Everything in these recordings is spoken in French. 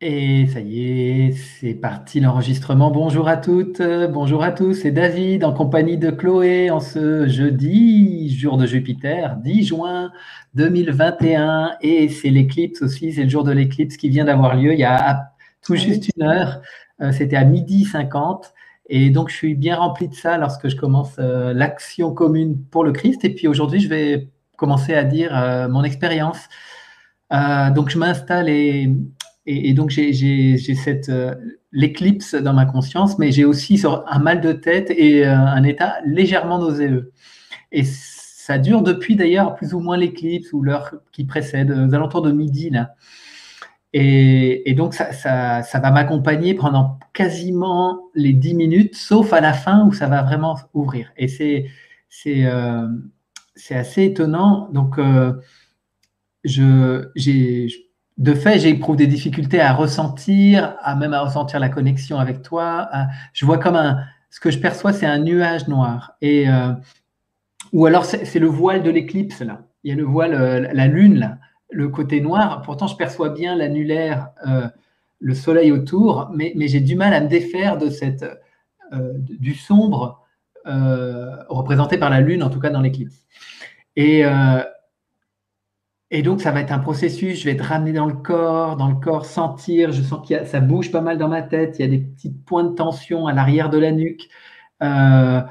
Et ça y est, c'est parti l'enregistrement. Bonjour à toutes, bonjour à tous. C'est David en compagnie de Chloé en ce jeudi, jour de Jupiter, 10 juin 2021. Et c'est l'éclipse aussi, c'est le jour de l'éclipse qui vient d'avoir lieu il y a tout Ah oui. juste une heure. C'était à 12h50. Et donc, je suis bien rempli de ça lorsque je commence l'action commune pour le Christ. Et puis aujourd'hui, je vais commencer à dire mon expérience. Donc, je m'installe et donc, j'ai cette l'éclipse dans ma conscience, mais j'ai aussi un mal de tête et un état légèrement nauséeux. Et ça dure depuis d'ailleurs plus ou moins l'éclipse ou l'heure qui précède, aux alentours de midi, là. Et donc, ça va m'accompagner pendant quasiment les 10 minutes, sauf à la fin où ça va vraiment ouvrir. Et c'est, euh, c'est assez étonnant. Donc, je, j'ai, de fait, j'éprouve des difficultés à ressentir, même à ressentir la connexion avec toi. Je vois comme ce que je perçois, c'est un nuage noir. Ou alors c'est le voile de l'éclipse là. Il y a le voile, la lune là, le côté noir. Pourtant, je perçois bien l'annulaire, le soleil autour, mais j'ai du mal à me défaire de du sombre représenté par la lune, en tout cas dans l'éclipse. Et, euh, et donc, ça va être un processus. Je vais être ramené dans le corps, sentir. Je sens ça bouge pas mal dans ma tête. Il y a des petits points de tension à l'arrière de la nuque. Euh,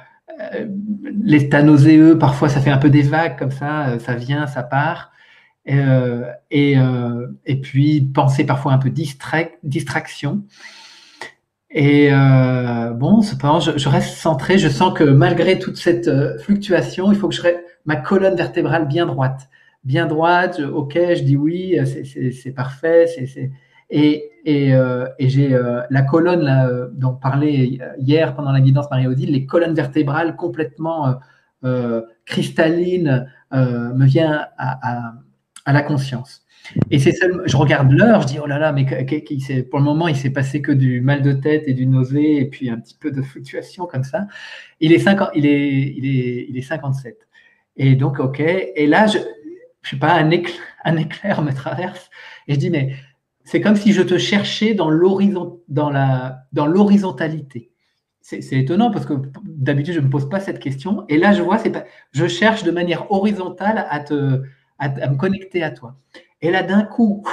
L'état nauséeux, parfois, ça fait un peu des vagues comme ça. Ça vient, ça part. Et puis, penser parfois un peu distraction. Bon, cependant, je reste centré. Je sens que malgré toute cette fluctuation, il faut que ma colonne vertébrale bien droite. Bien droite, ok, je dis oui, c'est parfait. Et j'ai la colonne là, dont on parlait hier pendant la guidance Marie-Odile, les colonnes vertébrales complètement cristallines me vient à la conscience. Et c'est seulement, je regarde l'heure, je dis oh là là, mais pour le moment, il s'est passé que du mal de tête et du nausée et puis un petit peu de fluctuation comme ça. Il est 50, il est 57. Et donc, ok. Et là, je sais pas, un éclair me traverse et je dis mais c'est comme si je te cherchais dans l'horizontalité. C'est étonnant parce que d'habitude, je ne me pose pas cette question. Et là, je vois, je cherche de manière horizontale à me connecter à toi. Et là, d'un coup,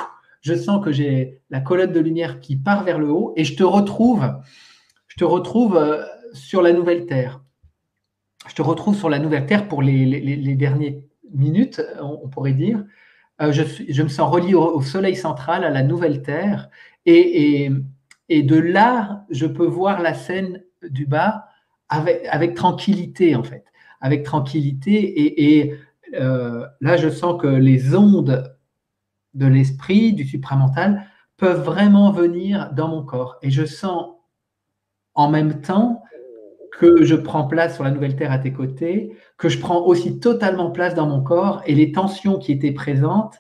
je sens que j'ai la colonne de lumière qui part vers le haut et je te retrouve sur la nouvelle Terre. Je te retrouve sur la nouvelle Terre pour les dernières minutes, on pourrait dire. Je me sens relié au Soleil central, à la nouvelle Terre. Et, et, et de là, je peux voir la scène du bas avec tranquillité, en fait. Avec tranquillité. Là, je sens que les ondes de l'esprit, du supramental, peuvent vraiment venir dans mon corps. Et je sens en même temps que je prends place sur la nouvelle Terre à tes côtés, que je prends aussi totalement place dans mon corps et les tensions qui étaient présentes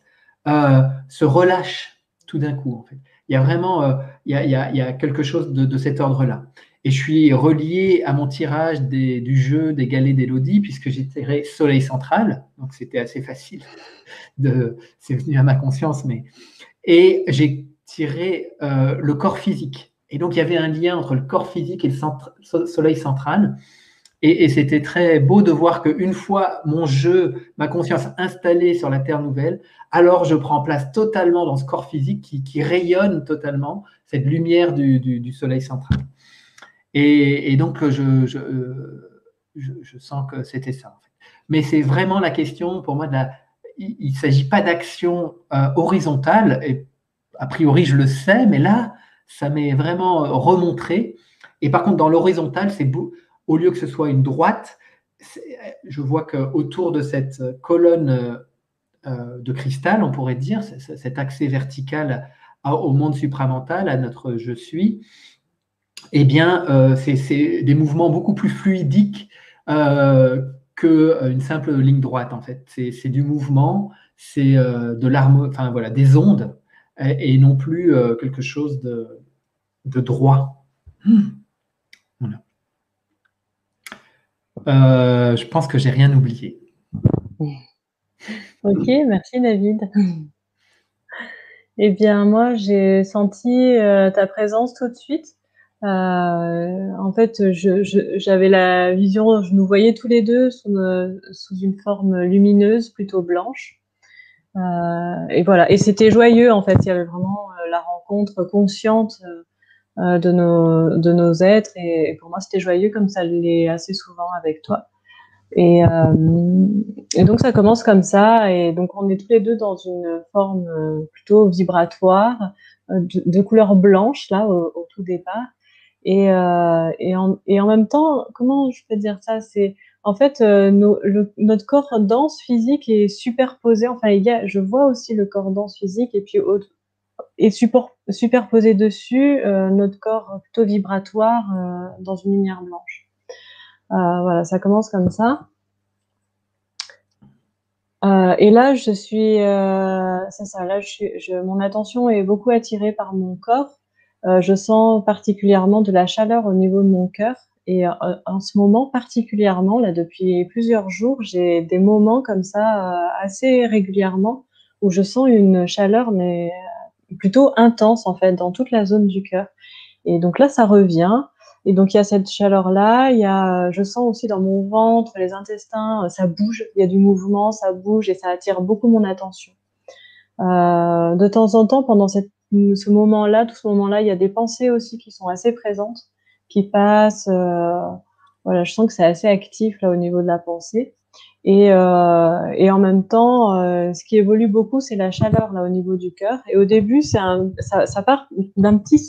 se relâchent tout d'un coup. En fait. Il y a vraiment il y a quelque chose de cet ordre-là. Et je suis relié à mon tirage du jeu des galets d'Élodie, puisque j'ai tiré Soleil central, donc c'était assez facile. C'est venu à ma conscience, et j'ai tiré le corps physique. Et donc, il y avait un lien entre le corps physique et le soleil central. Et c'était très beau de voir qu'une fois mon jeu, ma conscience installée sur la Terre nouvelle, alors je prends place totalement dans ce corps physique qui rayonne totalement cette lumière du soleil central. Et donc, je sens que c'était ça. En fait. Mais c'est vraiment la question, pour moi, il ne s'agit pas d'action horizontale, et a priori, je le sais, mais là, ça m'est vraiment remontré. Et par contre, dans l'horizontale, au lieu que ce soit une droite, je vois qu'autour de cette colonne de cristal, on pourrait dire, cet accès vertical au monde supramental, à notre je suis, eh bien, c'est des mouvements beaucoup plus fluidiques qu'une simple ligne droite, en fait. C'est du mouvement, c'est de l'harmonie, enfin voilà, des ondes, et non plus quelque chose de droit. Voilà. Je pense que j'ai rien oublié. Ok, merci David. Eh bien, moi, j'ai senti ta présence tout de suite. En fait, j'avais la vision, je nous voyais tous les deux sous une forme lumineuse, plutôt blanche. Et voilà. Et c'était joyeux, en fait. Il y avait vraiment la rencontre consciente de nos êtres. Et pour moi, c'était joyeux, comme ça l'est assez souvent avec toi. Et, euh, et donc ça commence comme ça, et donc on est tous les deux dans une forme plutôt vibratoire, de couleur blanche là au tout départ. Et en même temps, comment je peux dire ça? C'est en fait notre corps dense physique est superposé. Enfin, je vois aussi le corps dense physique et puis superposé dessus notre corps plutôt vibratoire dans une lumière blanche. Voilà, ça commence comme ça. Et là, c'est ça. Là, mon attention est beaucoup attirée par mon corps. Je sens particulièrement de la chaleur au niveau de mon cœur. Et en ce moment particulièrement, là, depuis plusieurs jours, j'ai des moments comme ça assez régulièrement où je sens une chaleur, mais plutôt intense en fait, dans toute la zone du cœur. Et donc là, ça revient. Et donc, il y a cette chaleur-là. Je sens aussi dans mon ventre, les intestins, ça bouge. Il y a du mouvement, ça bouge et ça attire beaucoup mon attention. De temps en temps, pendant ce moment-là, tout ce moment-là, il y a des pensées aussi qui sont assez présentes, qui passent. Voilà, je sens que c'est assez actif là au niveau de la pensée. Et en même temps, ce qui évolue beaucoup, c'est la chaleur là au niveau du cœur. Et au début, ça part d'un un petit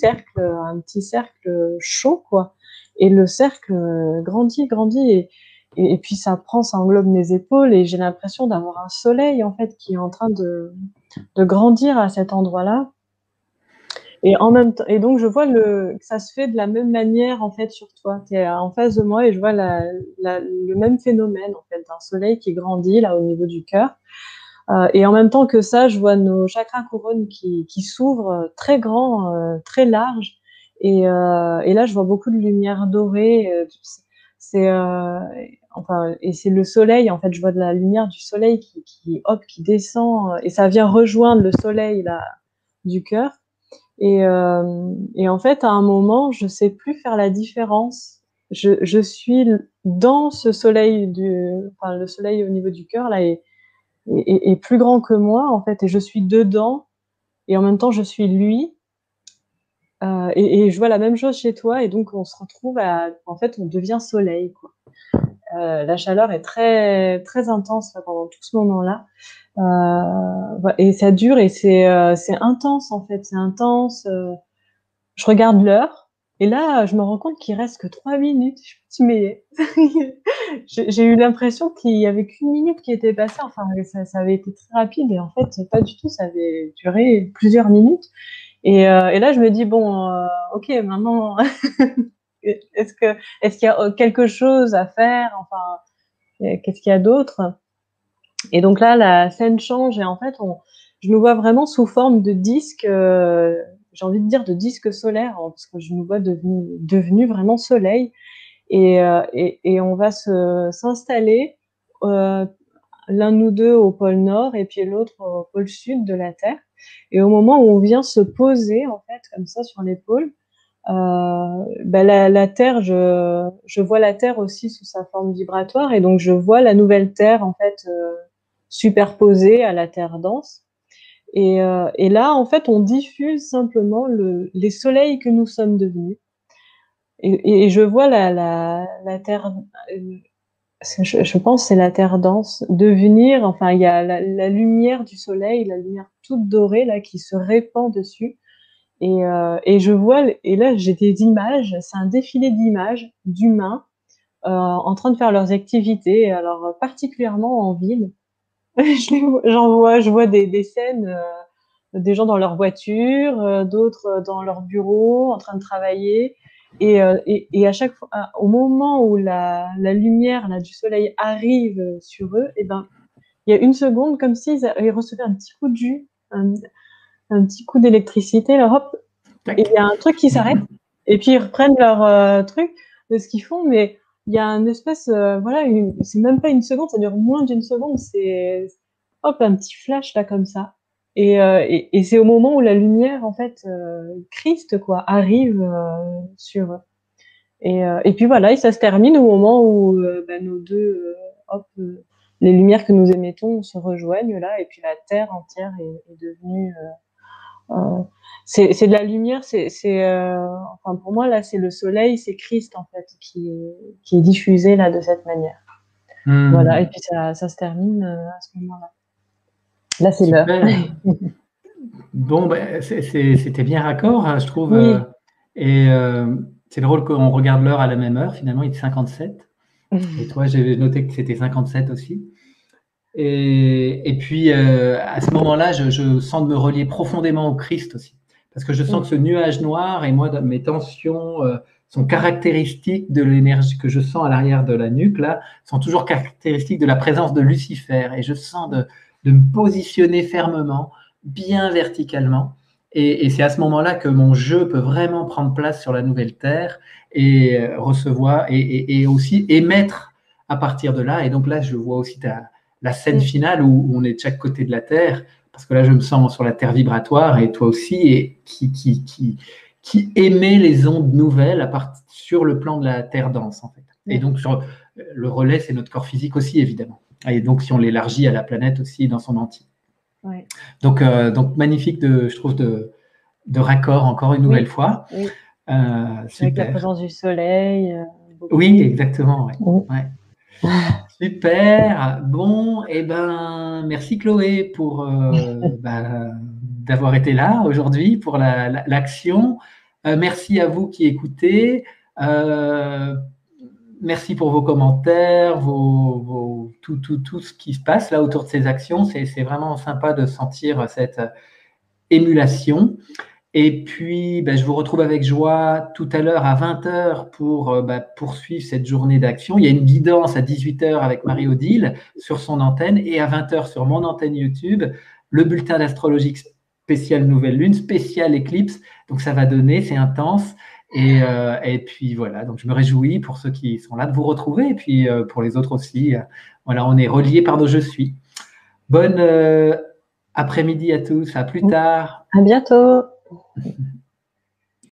cercle chaud, quoi. Et le cercle grandit, grandit, et puis ça englobe mes épaules, et j'ai l'impression d'avoir un soleil en fait qui est en train de grandir à cet endroit-là. Et en même temps, et donc je vois que ça se fait de la même manière en fait sur toi. Tu es en face de moi et je vois le même phénomène en fait d'un soleil qui grandit là au niveau du cœur. Et en même temps que ça, je vois nos chakras couronnes qui s'ouvrent très grands, très larges. Et là, je vois beaucoup de lumière dorée. C'est enfin, et c'est le soleil en fait. Je vois de la lumière du soleil qui descend, et ça vient rejoindre le soleil là du cœur. Et en fait, à un moment, je sais plus faire la différence. Je suis dans ce soleil enfin, le soleil au niveau du cœur là est plus grand que moi en fait, et je suis dedans, et en même temps je suis lui. Et je vois la même chose chez toi, et donc on se retrouve en fait, on devient soleil, quoi. La chaleur est très très intense là, pendant tout ce moment-là. Et ça dure, et c'est intense en fait, c'est intense. Je regarde l'heure, et là, je me rends compte qu'il reste que 3 minutes. Je me dis, mais j'ai eu l'impression qu'il y avait qu'une minute qui était passée. Enfin, ça avait été très rapide, et en fait, pas du tout. Ça avait duré plusieurs minutes. Et là, je me dis, bon, ok, maintenant, est-ce que, est-ce qu'il y a quelque chose à faire? Enfin, qu'est-ce qu'il y a d'autre? Et donc là, la scène change, et en fait, je nous vois vraiment sous forme de disque, j'ai envie de dire de disque solaire, hein, parce que je nous vois devenu vraiment soleil. Et on va s'installer, euh, l'un de nous deux au pôle nord et puis l'autre au pôle sud de la Terre. Et au moment où on vient se poser, en fait, comme ça sur l'épaule, la Terre, je vois la Terre aussi sous sa forme vibratoire, et donc je vois la nouvelle Terre en fait superposée à la Terre dense. Et là, en fait, on diffuse simplement les soleils que nous sommes devenus. Et je vois la Terre, je pense que c'est la Terre dense, devenir, enfin, il y a la lumière du soleil, la lumière toute dorée là qui se répand dessus. Et je vois, et là j'ai des images, c'est un défilé d'images d'humains en train de faire leurs activités, alors particulièrement en ville. Je vois des scènes, des gens dans leur voiture, d'autres dans leur bureau en train de travailler. Et à chaque fois, au moment où la lumière là, du soleil arrive sur eux, et ben, il y a une seconde comme s'ils ils recevaient un petit coup de jus, un petit coup d'électricité, là, hop, et il y a un truc qui s'arrête, et puis ils reprennent leur truc de ce qu'ils font, mais il y a une espèce, voilà, c'est même pas une seconde, ça dure moins d'une seconde, c'est hop, un petit flash là comme ça. Et c'est au moment où la lumière, en fait, Christ, quoi, arrive sur eux. Et puis voilà, et ça se termine au moment où nos deux, hop, les lumières que nous émettons se rejoignent là, et puis la Terre entière est devenue. C'est de la lumière, enfin pour moi là, c'est le soleil, c'est Christ en fait qui est diffusé là de cette manière. Voilà, et puis ça se termine à ce moment-là. Là, c'est l'heure. Super. Bon, ben, c'était bien raccord, hein, je trouve. Oui. Et c'est drôle qu'on regarde l'heure à la même heure. Finalement, il est 57. Et toi, j'ai noté que c'était 57 aussi. Et puis, à ce moment-là, je sens de me relier profondément au Christ aussi. Parce que je sens que ce nuage noir et moi, mes tensions sont caractéristiques de l'énergie que je sens à l'arrière de la nuque, là, sont toujours caractéristiques de la présence de Lucifer. Et je sens de me positionner fermement, bien verticalement. Et c'est à ce moment-là que mon jeu peut vraiment prendre place sur la nouvelle Terre et recevoir et aussi émettre à partir de là. Et donc là, je vois aussi la scène finale où on est de chaque côté de la Terre, parce que là, je me sens sur la Terre vibratoire et toi aussi, et qui émet les ondes nouvelles sur le plan de la Terre dense, en fait. Et donc, le relais, c'est notre corps physique aussi, évidemment. Et donc, si on l'élargit à la planète aussi dans son entier. Ouais. Donc, magnifique, je trouve, de raccord encore une nouvelle fois. Oui. Super. Avec la présence du soleil. Oui, exactement. Ouais. Super. Bon, et ben, merci Chloé pour d'avoir été là aujourd'hui pour l'action. Merci à vous qui écoutez. Merci pour vos commentaires, tout ce qui se passe là autour de ces actions. C'est vraiment sympa de sentir cette émulation. Et puis, je vous retrouve avec joie tout à l'heure à 20h pour poursuivre cette journée d'action. Il y a une guidance à 18h avec Marie-Odile sur son antenne et à 20h sur mon antenne YouTube, le bulletin d'astrologie spécial Nouvelle Lune, spécial éclipse. Donc, ça va donner, c'est intense. Et puis, voilà, donc je me réjouis pour ceux qui sont là de vous retrouver et puis pour les autres aussi. Voilà, on est reliés par nos je suis. Bonne après-midi à tous, à plus tard. À bientôt.